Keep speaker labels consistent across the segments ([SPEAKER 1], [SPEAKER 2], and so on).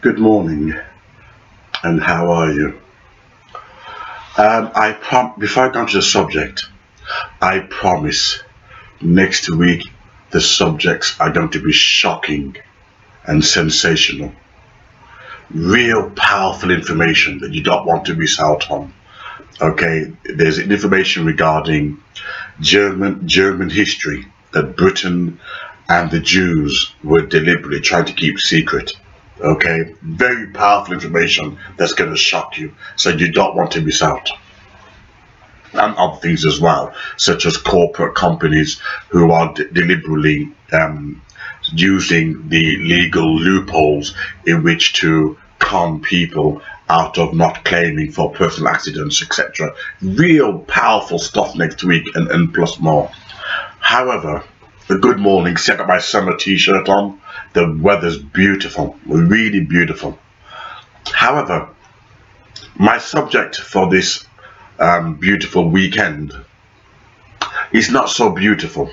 [SPEAKER 1] Good morning, and how are you? Before I come to the subject, I promise next week the subjects are going to be shocking and sensational. Real powerful information that you don't want to miss out on. Okay, there's information regarding German history that Britain and the Jews were deliberately trying to keep secret. Okay, very powerful information that's going to shock you, so you don't want to miss out. And other things as well, such as corporate companies who are deliberately using the legal loopholes in which to con people out of not claiming for personal accidents, etc. Real powerful stuff next week, and plus more. However, a good morning, set up my summer t-shirt on. The weather's beautiful, really beautiful. However, my subject for this beautiful weekend is not so beautiful.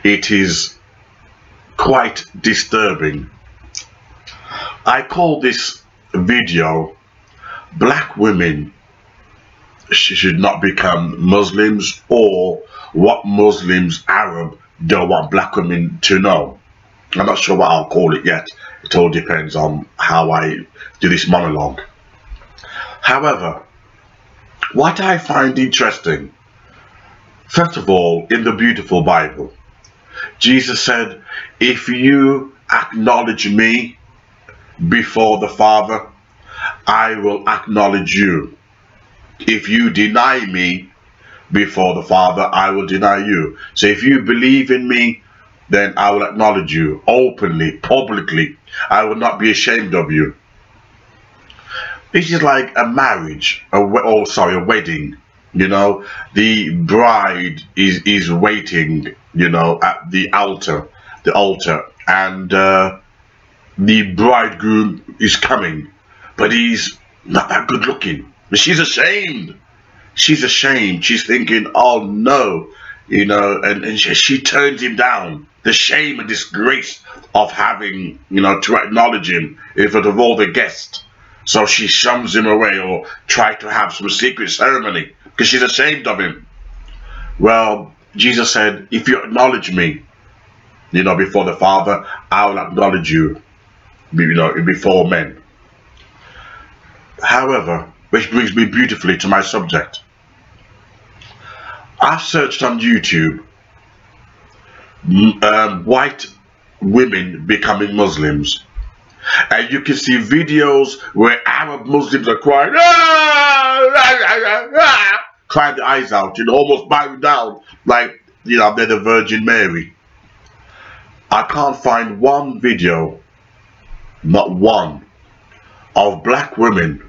[SPEAKER 1] It is quite disturbing. I call this video "Black Women Should Not Become Muslims," or "What Muslims Arab Don't Want Black Women to Know." I'm not sure what I'll call it yet. It all depends on how I do this monologue. However, what I find interesting, first of all, in the beautiful Bible, Jesus said, if you acknowledge me before the Father, I will acknowledge you. If you deny me before the Father, I will deny you. So if you believe in me, then I will acknowledge you openly, publicly. I will not be ashamed of you. It is like a marriage, a wedding. You know, the bride is waiting, you know, at the altar, and the bridegroom is coming, but he's not that good looking. But she's ashamed. She's ashamed. She's thinking, oh no, you know, and she turns him down. The shame and disgrace of having, you know, to acknowledge him in front of all the guests. So she shuns him away, or try to have some secret ceremony because she's ashamed of him. Well, Jesus said, if you acknowledge me, you know, before the Father, I will acknowledge you, you know, before men. However, which brings me beautifully to my subject. I've searched on YouTube white women becoming Muslims, and you can see videos where Arab Muslims are crying, crying their eyes out, you know, almost bowing down like, you know, they're the Virgin Mary. I can't find one video, not one, of black women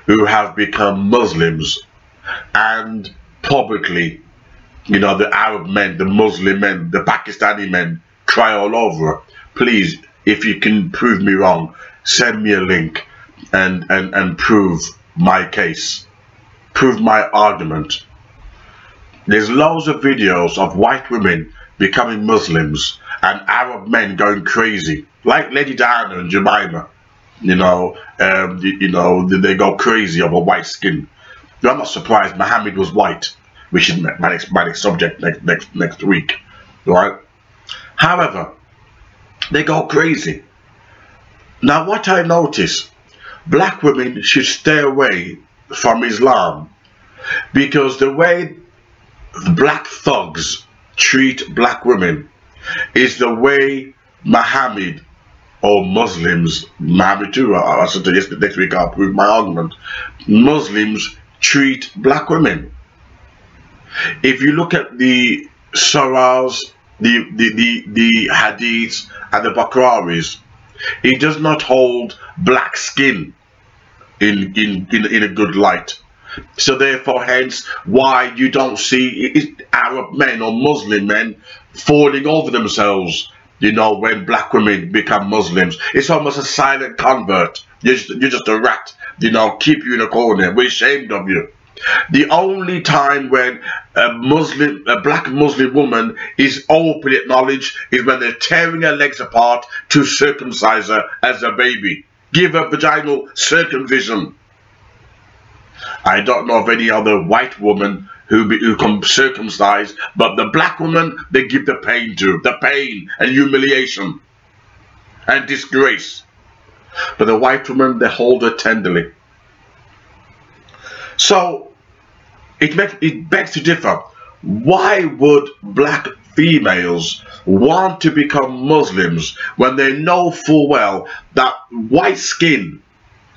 [SPEAKER 1] who have become Muslims and publicly, you know, the Arab men, the Muslim men, the Pakistani men cry all over. Please, if you can prove me wrong, send me a link and prove my case, prove my argument. There's loads of videos of white women becoming Muslims and Arab men going crazy, like Lady Diana and Jemima. You know, they go crazy over white skin. I'm not surprised Muhammad was white, which is my next subject next week, right? However, they go crazy. Now, what I notice, black women should stay away from Islam, because the way the black thugs treat black women is the way Muhammad, or Muslims, Muhammad too, I said next week I'll prove my argument, Muslims treat black women. If you look at the surahs, the hadiths and the Bukhari's, it does not hold black skin in a good light. So therefore, hence why you don't see Arab men or Muslim men falling over themselves, you know, when black women become Muslims. It's almost a silent convert. You're just a rat, you know, keep you in a corner. We're ashamed of you. The only time when a black Muslim woman is openly acknowledged is when they're tearing her legs apart to circumcise her as a baby. Give her vaginal circumcision. I don't know of any other white woman who can circumcise, but the black woman, they give the pain to. The pain and humiliation and disgrace. But the white woman, they hold her tenderly. So it begs to differ. Why would black females want to become Muslims when they know full well that white skin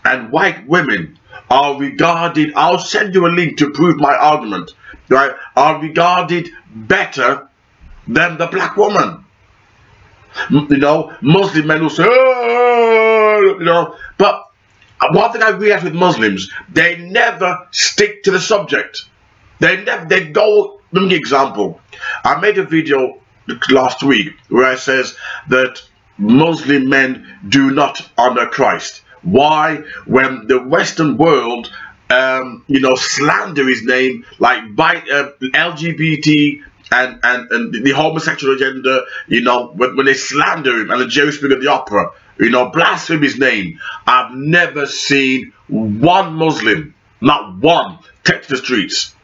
[SPEAKER 1] and white women are regarded, I'll send you a link to prove my argument, right, are regarded better than the black woman? You know, Muslim men will say, oh, you know, but one thing I realize with Muslims, they never stick to the subject. They go, let me give an example. I made a video last week where I says that Muslim men do not honor Christ. Why? When the Western world, you know, slander his name, like by LGBT and the homosexual agenda, you know, when they slander him, and the Jewish Wing of the Opera, you know, blaspheme his name. I've never seen one Muslim, not one, take to the streets.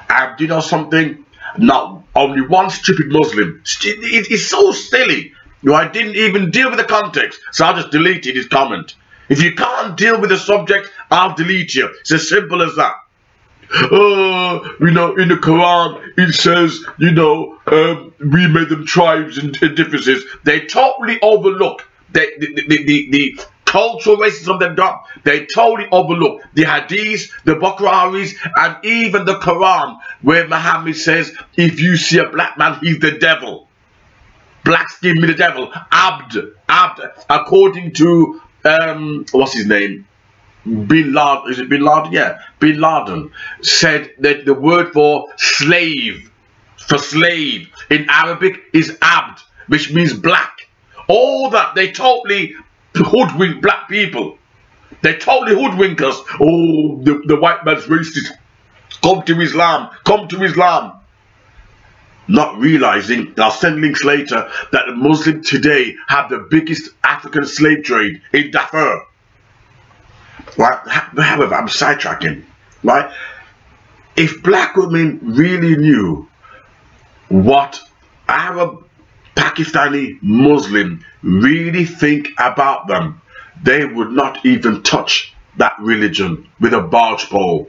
[SPEAKER 1] And you know something? Not only one stupid Muslim. It's so silly. You know, I didn't even deal with the context, so I just deleted his comment. If you can't deal with the subject, I'll delete you. It's as simple as that. You know, in the Quran, it says, you know, we made them tribes and differences. They totally overlook the cultural racism they've got. They totally overlook the hadiths, the Bukhari's, and even the Quran, where Muhammad says, if you see a black man, he's the devil. Black skin means the devil. Abd, according to what's his name? Bin Laden, is it Bin Laden? Yeah, Bin Laden said that the word for slave in Arabic is abd, which means black. All that, they totally hoodwink black people. They totally hoodwink us. Oh, the white man's racist. Come to Islam. Come to Islam. Not realizing, I'll send links later, that the Muslims today have the biggest African slave trade in Darfur. Right? However, I'm sidetracking. Right? If black women really knew what Arab, Pakistani Muslim really think about them, they would not even touch that religion with a barge pole.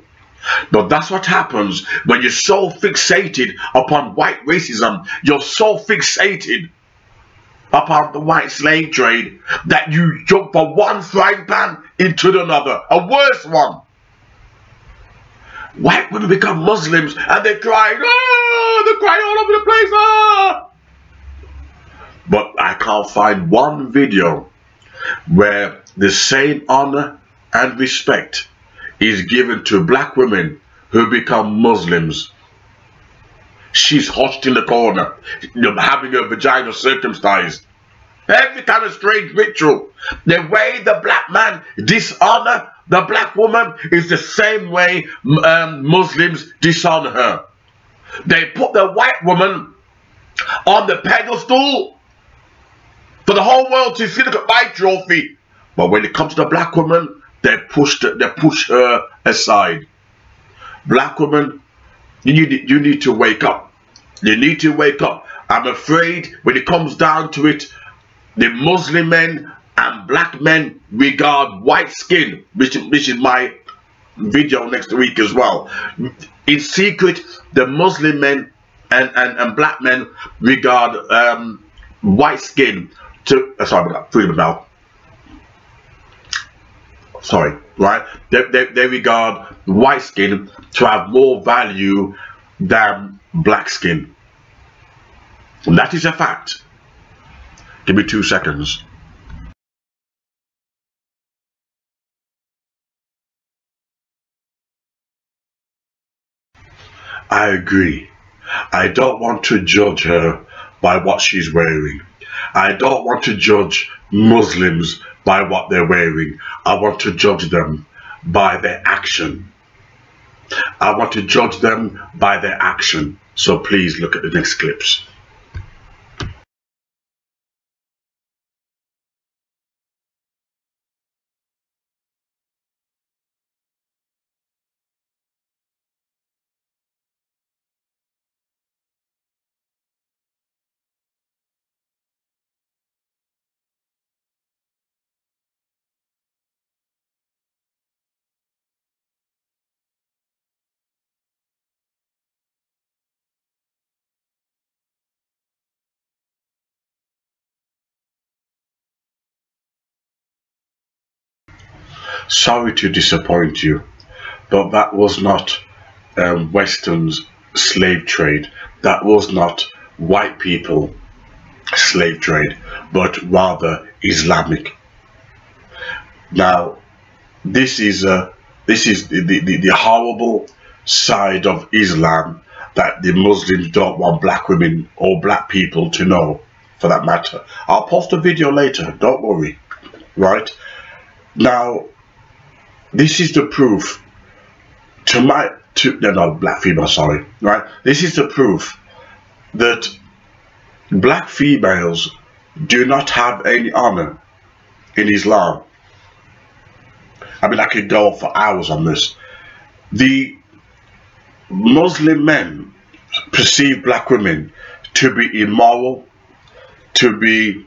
[SPEAKER 1] But that's what happens when you're so fixated upon white racism. You're so fixated upon the white slave trade that you jump from one frying pan into another, a worse one. White women become Muslims and they're crying, oh, they're crying all over the place, ah! But I can't find one video where the same honor and respect is given to black women who become Muslims. She's hushed in the corner, having her vagina circumcised. Every kind of strange ritual. The way the black man dishonor the black woman is the same way Muslims dishonor her. They put the white woman on the pedestal for the whole world to see, look at my trophy. But when it comes to the black woman, they push her aside. Black woman, you need to wake up. You need to wake up. I'm afraid when it comes down to it, the Muslim men and black men regard white skin, which is my video next week as well. In secret, the Muslim men and black men regard white skin to right? They regard white skin to have more value than black skin. And that is a fact. Give me 2 seconds. I agree. I don't want to judge her by what she's wearing. I don't want to judge Muslims by what they're wearing. I want to judge them by their action. I want to judge them by their action. So please look at the next clips. Sorry to disappoint you, but that was not Western's slave trade. That was not white people slave trade, but rather Islamic. Now, this is the horrible side of Islam that the Muslims don't want black women or black people to know, for that matter. I'll post a video later, don't worry, right? Now, this is the proof no, black female, sorry, right? This is the proof that black females do not have any honor in Islam. I mean, I could go on for hours on this. The Muslim men perceive black women to be immoral, to be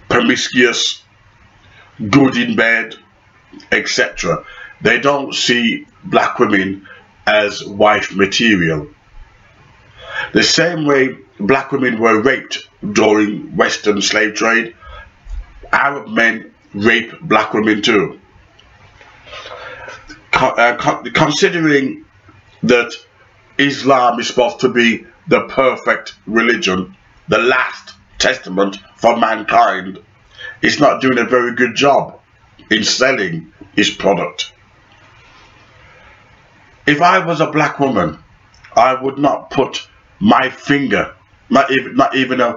[SPEAKER 1] promiscuous, good in bed, etc. They don't see black women as wife material. The same way black women were raped during Western slave trade, Arab men rape black women too. Considering that Islam is supposed to be the perfect religion, the last testament for mankind, it's not doing a very good job in selling his product. If I was a black woman, I would not put my finger, not even a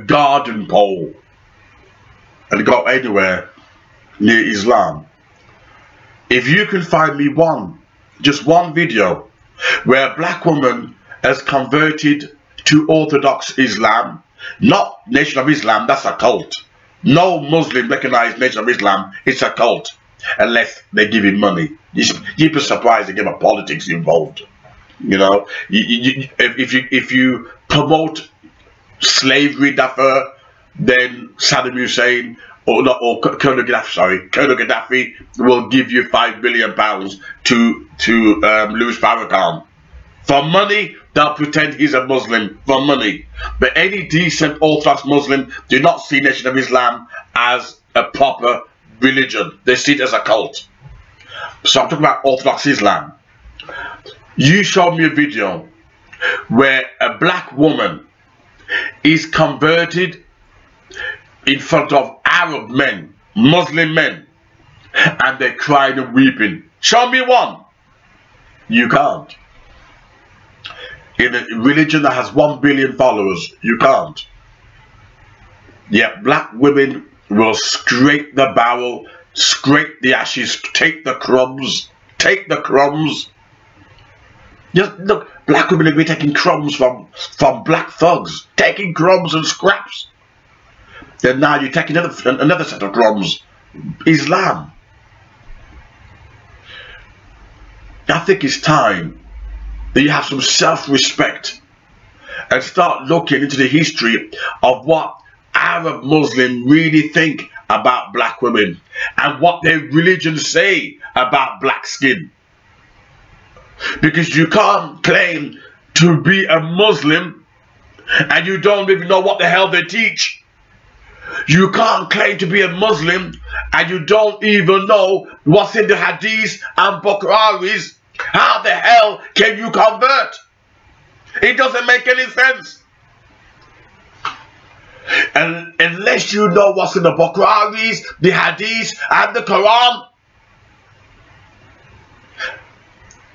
[SPEAKER 1] garden pole, and go anywhere near Islam. If you can find me just one video where a black woman has converted to Orthodox Islam, not Nation of Islam, that's a cult. No Muslim recognized Nation of Islam, it's a cult, unless they give him money. You'd be surprised they get my politics involved. You know, if you promote slavery, then Saddam Hussein or Colonel Gaddafi will give you £5 billion to Louis Farrakhan. For money, they'll pretend he's a Muslim for money. But any decent Orthodox Muslim do not see Nation of Islam as a proper religion. They see it as a cult. So I'm talking about Orthodox Islam. You showed me a video where a black woman is converted in front of Arab men, Muslim men, and they're crying and weeping. Show me one. You can't. In a religion that has 1 billion followers, you can't. Yet black women will scrape the barrel, scrape the ashes, take the crumbs, Just look, black women have been taking crumbs from black thugs, taking crumbs and scraps. Then now you take another set of crumbs, Islam. I think it's time that you have some self-respect and start looking into the history of what Arab Muslims really think about black women and what their religions say about black skin. Because you can't claim to be a Muslim and you don't even know what the hell they teach. You can't claim to be a Muslim and you don't even know what's in the Hadiths and Bukhari's. How the hell can you convert? It doesn't make any sense. And unless you know what's in the Bukhari's, the Hadiths and the Quran,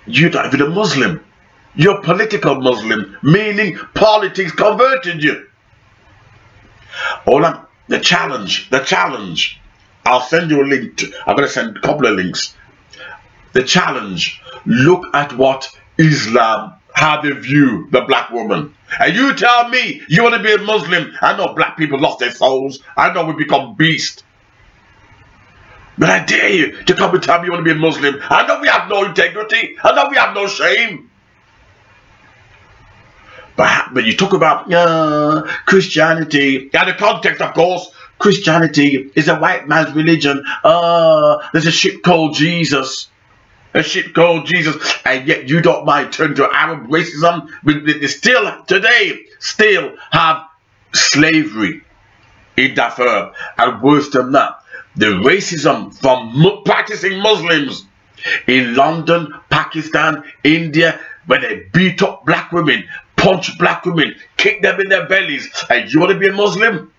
[SPEAKER 1] you're not even a Muslim. You're a political Muslim, meaning politics converted you. The challenge. I'll send you a link. I'm going to send a couple of links. the challenge. Look at what Islam, how they view the black woman. And you tell me you want to be a Muslim. I know black people lost their souls. I know we become beasts. But I dare you to come and tell me you want to be a Muslim. I know we have no integrity. I know we have no shame. But you talk about Christianity. In the context, of course, Christianity is a white man's religion. There's a shit called Jesus. A shit called Jesus. And yet you don't mind turning to Arab racism. They still, today, still have slavery in Darfur. And worse than that, the racism from practicing Muslims in London, Pakistan, India, where they beat up black women, punch black women, kick them in their bellies. And you want to be a Muslim?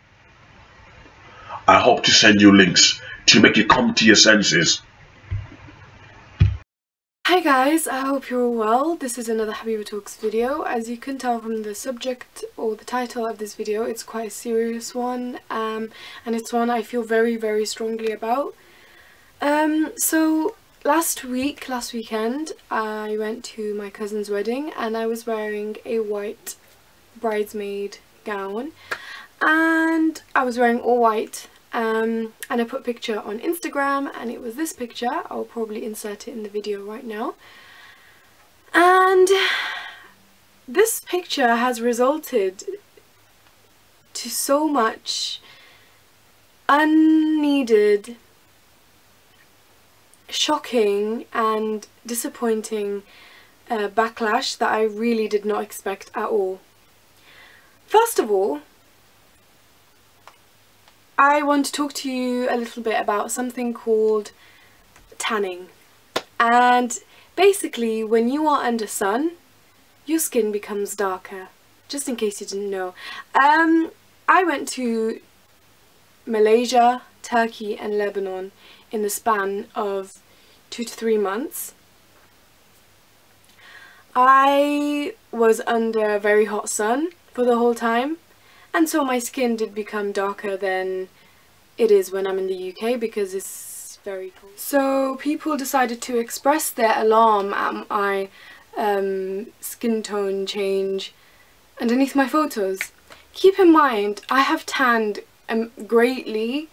[SPEAKER 1] I hope to send you links to make you come to your senses.
[SPEAKER 2] Hi guys, I hope you're all well. This is another Habiba Talks video. As you can tell from the subject or the title of this video, it's quite a serious one, and it's one I feel very strongly about. So last weekend, I went to my cousin's wedding and I was wearing a white bridesmaid gown and I was wearing all white. And I put a picture on Instagram and it was this picture. I'll probably insert it in the video right now. And this picture has resulted to so much unneeded, shocking and disappointing backlash that I really did not expect at all. First of all, I want to talk to you a little bit about something called tanning. And basically, when you are under sun, your skin becomes darker. Just in case you didn't know. I went to Malaysia, Turkey and Lebanon in the span of 2 to 3 months. I was under very hot sun for the whole time. And so my skin did become darker than it is when I'm in the UK because it's very cold. So people decided to express their alarm at my skin tone change underneath my photos. Keep in mind, I have tanned greatly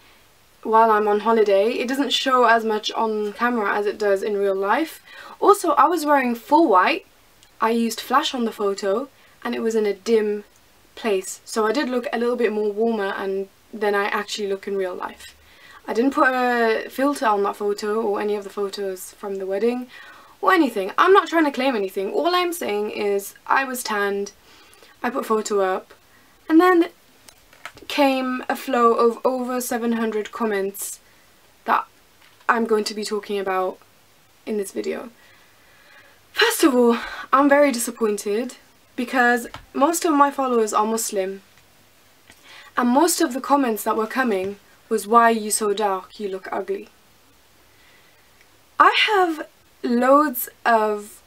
[SPEAKER 2] while I'm on holiday. It doesn't show as much on camera as it does in real life. Also, I was wearing full white. I used flash on the photo and it was in a dim place, so I did look a little bit more warmer and than I actually look in real life. I didn't put a filter on that photo or any of the photos from the wedding or anything. I'm not trying to claim anything. All I'm saying is I was tanned, I put a photo up, and then came a flow of over 700 comments that I'm going to be talking about in this video. First of all, I'm very disappointed because most of my followers are Muslim and most of the comments that were coming was, "Why are you so dark? You look ugly." I have loads of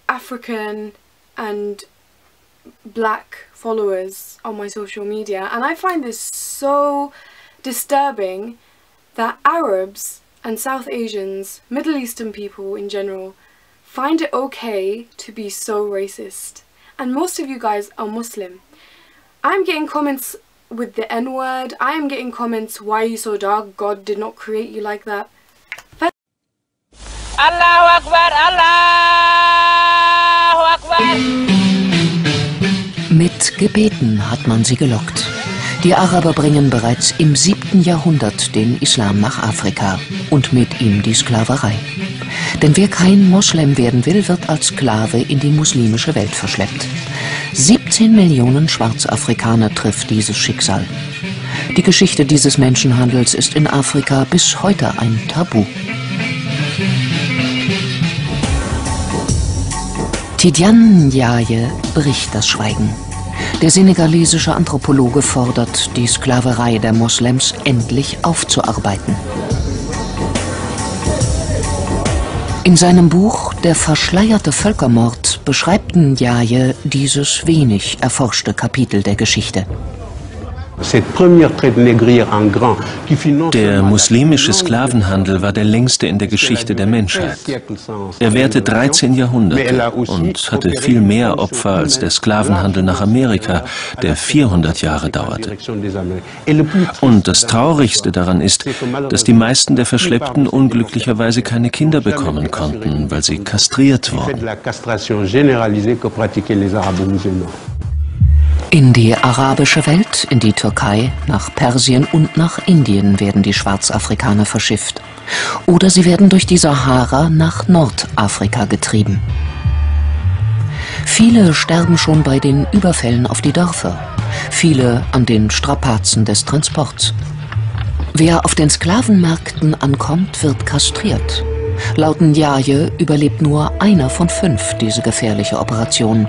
[SPEAKER 2] African and black followers on my social media and I find this so disturbing that Arabs and South Asians, Middle Eastern people in general, find it okay to be so racist. And most of you guys are Muslim. I'm getting comments with the N-word. I am getting comments, "Why are you so dark? God did not create you like that." Allahu Akbar, Allahu
[SPEAKER 3] Akbar. Mit Gebeten hat man sie gelockt. Die Araber bringen bereits im 7. Jahrhundert den Islam nach Afrika und mit ihm die Sklaverei. Denn wer kein Moslem werden will, wird als Sklave in die muslimische Welt verschleppt. 17 Millionen Schwarzafrikaner trifft dieses Schicksal. Die Geschichte dieses Menschenhandels ist in Afrika bis heute ein Tabu. Tidiane Ndiaye bricht das Schweigen. Der senegalesische Anthropologe fordert, die Sklaverei der Moslems endlich aufzuarbeiten. In seinem Buch »Der verschleierte Völkermord« beschreibt Ndiaye dieses wenig erforschte Kapitel der Geschichte.
[SPEAKER 4] Der muslimische Sklavenhandel war der längste in der Geschichte der Menschheit. Er währte 13 Jahrhunderte und hatte viel mehr Opfer als der Sklavenhandel nach Amerika, der 400 Jahre dauerte. Und das Traurigste daran ist, dass die meisten der Verschleppten unglücklicherweise keine Kinder bekommen konnten, weil sie kastriert wurden.
[SPEAKER 3] In die arabische Welt, in die Türkei, nach Persien und nach Indien werden die Schwarzafrikaner verschifft. Oder sie werden durch die Sahara nach Nordafrika getrieben. Viele sterben schon bei den Überfällen auf die Dörfer, viele an den Strapazen des Transports. Wer auf den Sklavenmärkten ankommt, wird kastriert. Laut Ndiaye überlebt nur einer von 5 diese gefährliche Operation.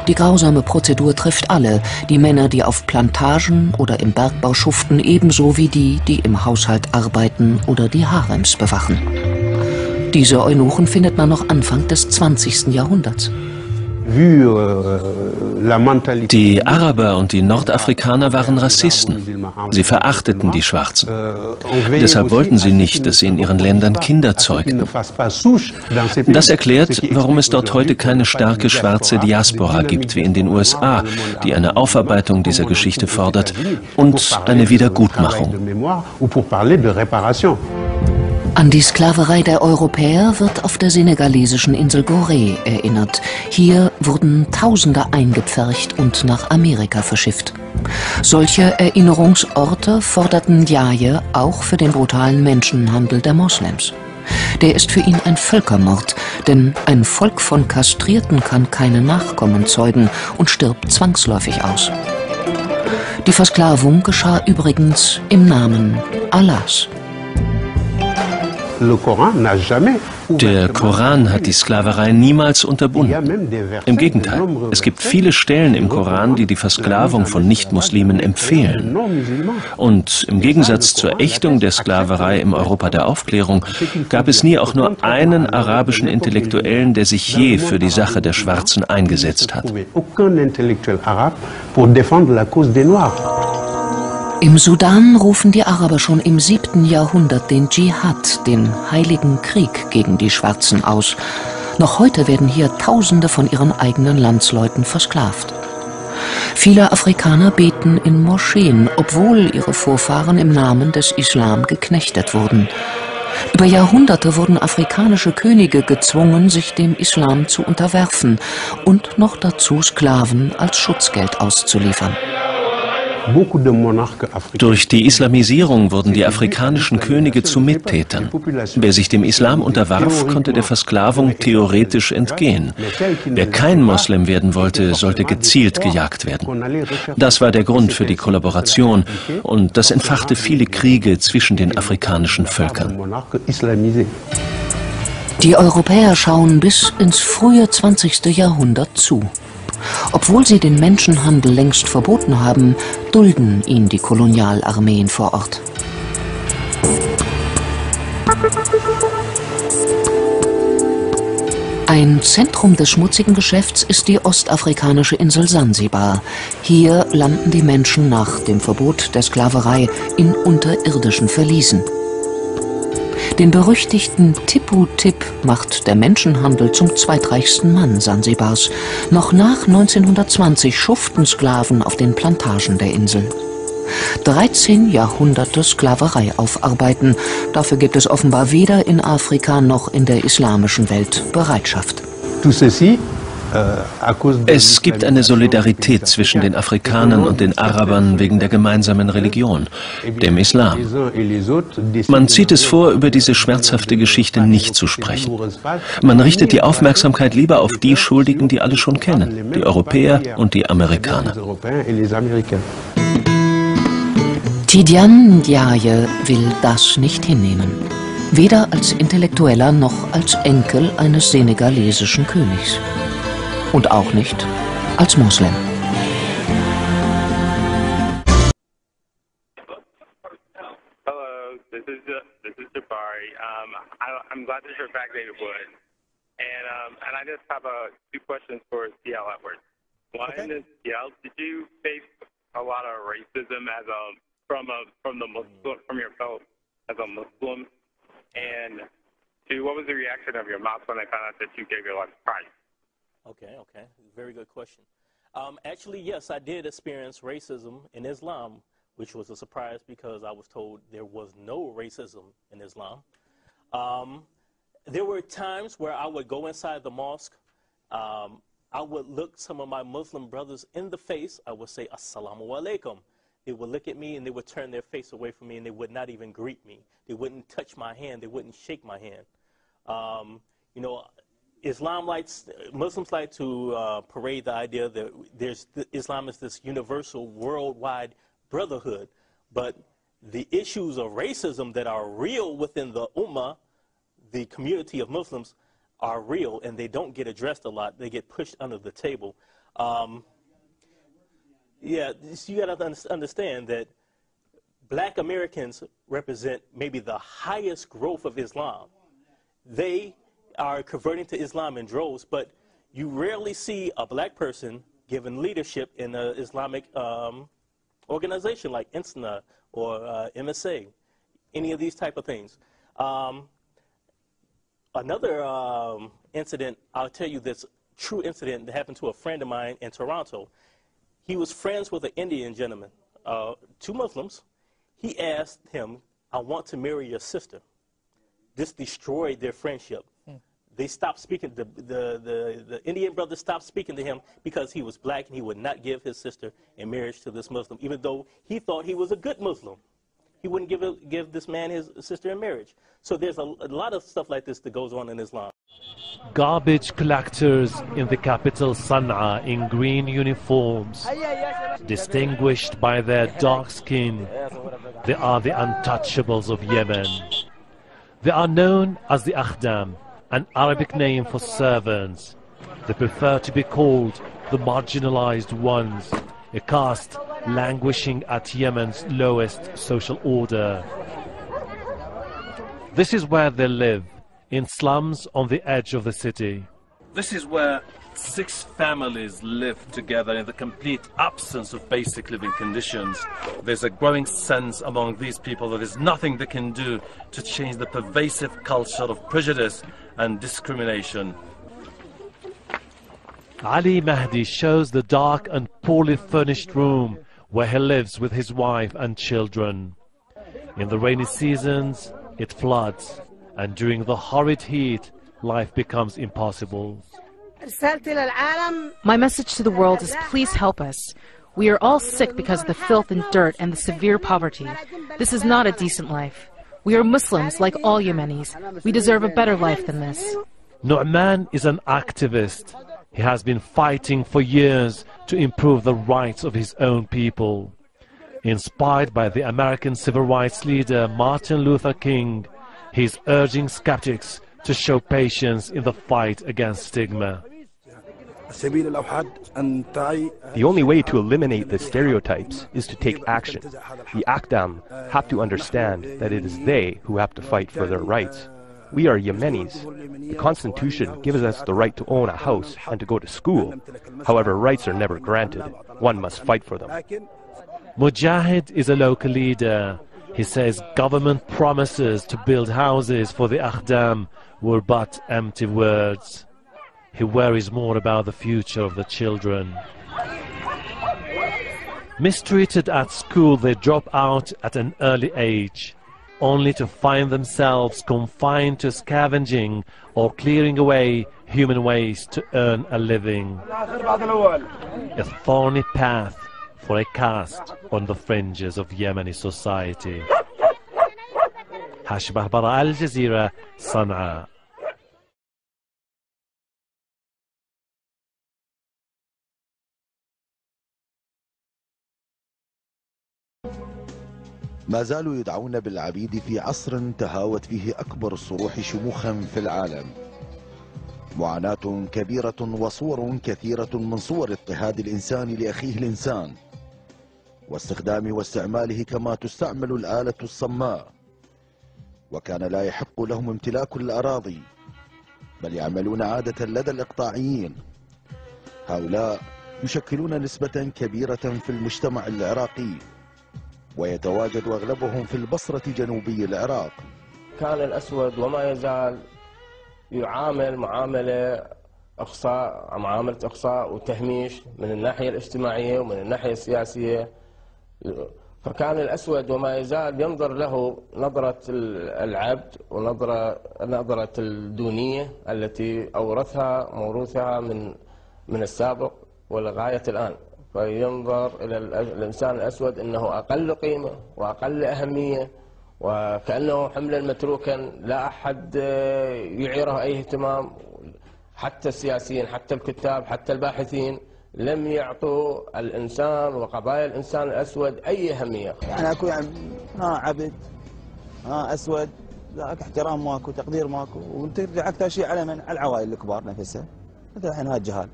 [SPEAKER 3] Die grausame Prozedur trifft alle, die Männer, die auf Plantagen oder im Bergbau schuften, ebenso wie die, die im Haushalt arbeiten oder die Harems bewachen. Diese Eunuchen findet man noch Anfang des 20. Jahrhunderts.
[SPEAKER 4] Die Araber und die Nordafrikaner waren Rassisten. Sie verachteten die Schwarzen. Deshalb wollten sie nicht, dass sie in ihren Ländern Kinder zeugten. Das erklärt, warum es dort heute keine starke schwarze Diaspora gibt wie in den USA, die eine Aufarbeitung dieser Geschichte fordert und eine Wiedergutmachung.
[SPEAKER 3] An die Sklaverei der Europäer wird auf der senegalesischen Insel Gorée erinnert. Hier wurden Tausende eingepfercht und nach Amerika verschifft. Solche Erinnerungsorte forderten Ndiaye auch für den brutalen Menschenhandel der Moslems. Der ist für ihn ein Völkermord, denn ein Volk von Kastrierten kann keine Nachkommen zeugen und stirbt zwangsläufig aus. Die Versklavung geschah übrigens im Namen Allahs.
[SPEAKER 4] Der Koran hat die Sklaverei niemals unterbunden. Im Gegenteil, es gibt viele Stellen im Koran, die die Versklavung von Nichtmuslimen empfehlen. Und im Gegensatz zur Ächtung der Sklaverei im Europa der Aufklärung gab es nie auch nur einen arabischen Intellektuellen, der sich je für die Sache der Schwarzen eingesetzt hat.
[SPEAKER 3] Im Sudan rufen die Araber schon im 7. Jahrhundert den Dschihad, den heiligen Krieg gegen die Schwarzen, aus. Noch heute werden hier Tausende von ihren eigenen Landsleuten versklavt. Viele Afrikaner beten in Moscheen, obwohl ihre Vorfahren im Namen des Islam geknechtet wurden. Über Jahrhunderte wurden afrikanische Könige gezwungen, sich dem Islam zu unterwerfen und noch dazu Sklaven als Schutzgeld auszuliefern.
[SPEAKER 4] Durch die Islamisierung wurden die afrikanischen Könige zu Mittätern. Wer sich dem Islam unterwarf, konnte der Versklavung theoretisch entgehen. Wer kein Moslem werden wollte, sollte gezielt gejagt werden. Das war der Grund für die Kollaboration und das entfachte viele Kriege zwischen den afrikanischen Völkern.
[SPEAKER 3] Die Europäer schauen bis ins frühe 20. Jahrhundert zu. Obwohl sie den Menschenhandel längst verboten haben, dulden ihn die Kolonialarmeen vor Ort. Ein Zentrum des schmutzigen Geschäfts ist die ostafrikanische Insel Sansibar. Hier landen die Menschen nach dem Verbot der Sklaverei in unterirdischen Verliesen. Den berüchtigten Tipu Tip macht der Menschenhandel zum zweitreichsten Mann Sansibars. Noch nach 1920 schuften Sklaven auf den Plantagen der Insel. 13 Jahrhunderte Sklaverei aufarbeiten, dafür gibt es offenbar weder in Afrika noch in der islamischen Welt Bereitschaft.
[SPEAKER 4] Es gibt eine Solidarität zwischen den Afrikanern und den Arabern wegen der gemeinsamen Religion, dem Islam. Man zieht es vor, über diese schmerzhafte Geschichte nicht zu sprechen. Man richtet die Aufmerksamkeit lieber auf die Schuldigen, die alle schon kennen, die Europäer und die Amerikaner.
[SPEAKER 3] Tidiane Ndiaye will das nicht hinnehmen. Weder als Intellektueller noch als Enkel eines senegalesischen Königs. Und auch nicht als Moslem.
[SPEAKER 5] Hello, this is Jabari. I'm glad that you're back, David Wood. And I just have 2 questions for CL Edwards. One is, CL, did you face a lot of racism as from your fellow as a Muslim, and what was the reaction of your mom when they found out that you gave your life to Christ?
[SPEAKER 6] Okay, very good question. Actually, yes, I did experience racism in Islam, which was a surprise because I was told there was no racism in Islam. There were times where I would go inside the mosque. I would look some of my Muslim brothers in the face. I would say, Assalamu alaikum. They would look at me and they would turn their face away from me and they would not even greet me. They wouldn't touch my hand. They wouldn't shake my hand. You know, Muslims like to parade the idea that Islam is this universal, worldwide brotherhood. But the issues of racism that are real within the Ummah, the community of Muslims, are real and they don't get addressed a lot. They get pushed under the table. Yeah, you got to understand that black Americans represent maybe the highest growth of Islam. They are converting to Islam in droves, but you rarely see a black person given leadership in an Islamic organization like INSNA or MSA, any of these type of things. Another incident, I'll tell you this true incident that happened to a friend of mine in Toronto. He was friends with an Indian gentleman, two Muslims. He asked him, I want to marry your sister. This destroyed their friendship. They stopped speaking, the Indian brother stopped speaking to him because he was black and he would not give his sister in marriage to this Muslim, even though he thought he was a good Muslim. He wouldn't give this man his sister in marriage. So there's a lot of stuff like this that goes on in Islam.
[SPEAKER 7] Garbage collectors in the capital Sana'a in green uniforms, distinguished by their dark skin, they are the untouchables of Yemen. They are known as the Akhdam, an Arabic name for servants. They prefer to be called the marginalized ones, a caste languishing at Yemen's lowest social order. This is where they live, in slums on the edge of the city.
[SPEAKER 8] This is where 6 families live together in the complete absence of basic living conditions. There's a growing sense among these people that there's nothing they can do to change the pervasive culture of prejudice and discrimination.
[SPEAKER 7] Ali Mahdi shows the dark and poorly furnished room where he lives with his wife and children. In the rainy seasons, it floods, and during the horrid heat, life becomes impossible.
[SPEAKER 9] My message to the world is please help us. We are all sick because of the filth and dirt and the severe poverty. This is not a decent life. We are Muslims like all Yemenis. We deserve a better life than this.
[SPEAKER 7] Nu'man is an activist. He has been fighting for years to improve the rights of his own people. Inspired by the American civil rights leader Martin Luther King, he is urging skeptics to show patience in the fight against stigma.
[SPEAKER 10] The only way to eliminate the stereotypes is to take action. The Akhdam have to understand that it is they who have to fight for their rights. We are Yemenis. The Constitution gives us the right to own a house and to go to school. However, rights are never granted. One must fight for them.
[SPEAKER 7] Mujahid is a local leader. He says government promises to build houses for the Akhdam were but empty words. He worries more about the future of the children. Mistreated at school, they drop out at an early age, only to find themselves confined to scavenging or clearing away human waste to earn a living. A thorny path for a caste on the fringes of Yemeni society. Hashim Ahbara, Al Jazeera, Sana'a.
[SPEAKER 11] ما زالوا يدعون بالعبيد في عصر تهاوت فيه أكبر الصروح شموخا في العالم. معاناة كبيرة وصور كثيرة من صور اضطهاد الإنسان لأخيه الإنسان، واستخدام واستعماله كما تستعمل الآلة الصماء. وكان لا يحق لهم امتلاك الأراضي، بل يعملون عادة لدى الإقطاعيين. هؤلاء يشكلون نسبة كبيرة في المجتمع العراقي، ويتواجد أغلبهم في البصرة جنوبي العراق.
[SPEAKER 12] كان الأسود وما يزال يعامل معاملة إقصاء وتهميش من الناحية الاجتماعية ومن الناحية السياسية. فكان الأسود وما يزال ينظر له نظرة العبد ونظرة الدونية التي أورثها موروثها من السابق ولغاية الآن. فينظر إلى الإنسان الأسود أنه أقل قيمة وأقل أهمية، وكأنه حملا متروكا لا أحد يعيره أي اهتمام. حتى السياسيين، حتى الكتاب، حتى الباحثين لم يعطوا الإنسان وقضايا الإنسان الأسود أي أهمية.
[SPEAKER 13] يعني أكو يعني عبد أسود، لا احترام ماكو، تقدير ماكو، وترجع أكثر شيء على من؟ على العوائل الكبار نفسها. مثل الحين هالجهال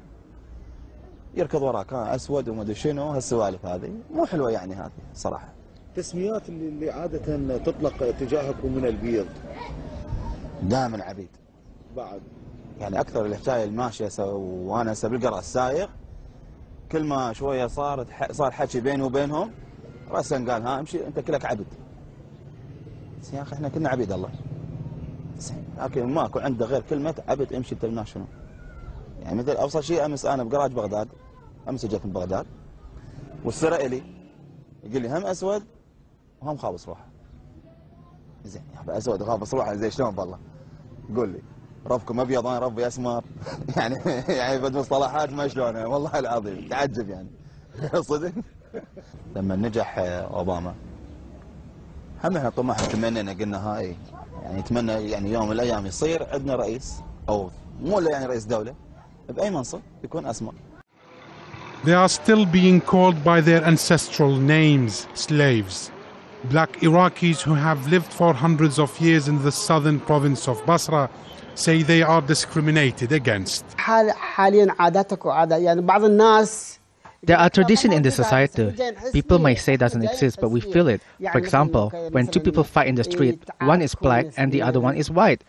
[SPEAKER 13] يركض وراك أسود وما أدري شنو، هالسوالف هذه مو حلوة يعني هذه صراحة.
[SPEAKER 11] تسميات اللي عادة تطلق تجاهكم من البيض؟
[SPEAKER 13] دائما عبيد.
[SPEAKER 11] بعد
[SPEAKER 13] يعني أكثر الحكاية الماشية وأنا بالقرى السايق، كل ما شوية صار حكي بيني وبينهم، رأسا قال ها امشي أنت كلك عبد. بس يا أخي إحنا كنا عبيد الله، لكن ماكو عنده غير كلمة عبد. امشي أنت الناس شنو؟ يعني مثل أبسط شيء، أمس أنا بقراج بغداد، أمس جيت من بغداد والسرة إلي يقول لي هم أسود وهم خابص روحه. زين يا أسود خابص روحه زي شلون بالله؟ قول لي ربكم ابيض انا ربي اسمر. يعني بد مصطلحات ما شلونها والله العظيم تعجب يعني. صدق. لما نجح اوباما هم احنا طموحنا تمنينا قلنا هاي يعني نتمنى يعني يوم من الايام يصير عندنا رئيس، او مو يعني رئيس دوله باي منصب يكون اسمر.
[SPEAKER 14] They are still being called by their ancestral names, slaves. Black Iraqis who have lived for hundreds of years in the southern province of Basra say they are discriminated against.
[SPEAKER 15] There are traditions in the society. People may say it doesn't exist, but we feel it. For example, when two people fight in the street, one is black and the other one is white.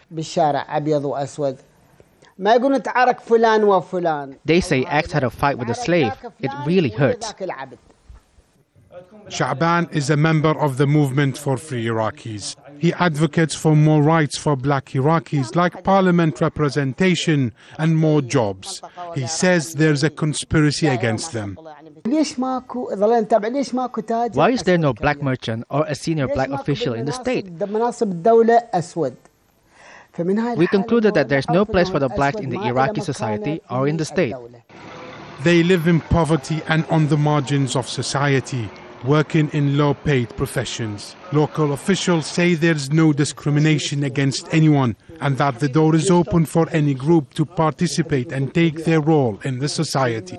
[SPEAKER 15] They say X had a fight with a slave. It really hurts.
[SPEAKER 14] Sha'ban is a member of the Movement for Free Iraqis. He advocates for more rights for black Iraqis, like parliament representation and more jobs. He says there's a conspiracy against them.
[SPEAKER 15] Why is there no black merchant or a senior black official in the state? We concluded that there's no place for the blacks in the Iraqi society or in the state.
[SPEAKER 14] They live in poverty and on the margins of society, working in low-paid professions. Local officials say there's no discrimination against anyone and that the door is open for any group to participate and take their role in the society.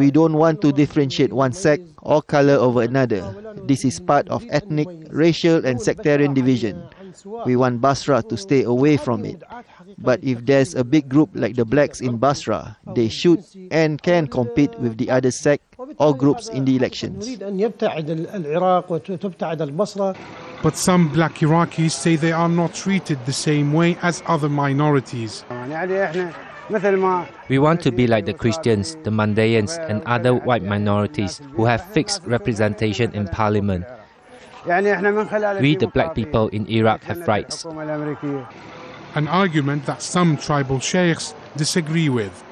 [SPEAKER 16] We don't want to differentiate one sect or color over another. This is part of ethnic, racial and sectarian division. We want Basra to stay away from it. But if there's a big group like the blacks in Basra, they should and can compete with the other sect or groups in the elections.
[SPEAKER 14] But some black Iraqis say they are not treated the same way as other minorities.
[SPEAKER 17] We want to be like the Christians, the Mandaeans and other white minorities who have fixed representation in parliament. We, the black people in Iraq, have rights.
[SPEAKER 14] An argument that some tribal sheikhs disagree with.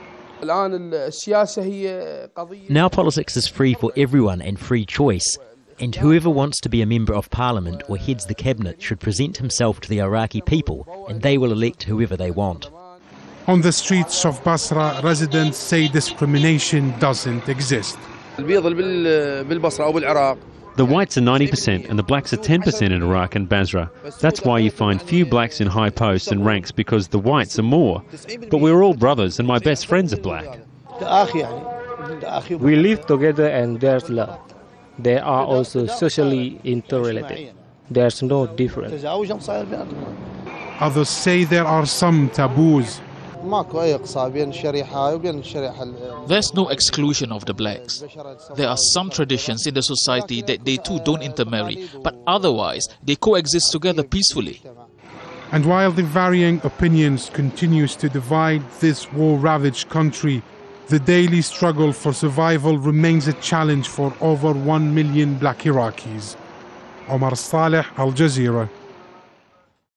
[SPEAKER 18] Now politics is free for everyone and free choice, and whoever wants to be a member of parliament or heads the cabinet should present himself to the Iraqi people, and they will elect whoever they want.
[SPEAKER 14] On the streets of Basra, residents say discrimination doesn't exist.
[SPEAKER 19] The whites are 90% and the blacks are 10% in Iraq and Basra. That's why you find few blacks in high posts and ranks, because the whites are more. But we're all brothers and my best friends are black.
[SPEAKER 20] We live together and there's love. They are also socially interrelated. There's no difference.
[SPEAKER 14] Others say there are some taboos.
[SPEAKER 21] There's no exclusion of the blacks. There are some traditions in the society that they too don't intermarry, but otherwise they coexist together peacefully.
[SPEAKER 14] And while the varying opinions continues to divide this war-ravaged country, the daily struggle for survival remains a challenge for over 1 million black Iraqis. Omar Saleh, Al Jazeera.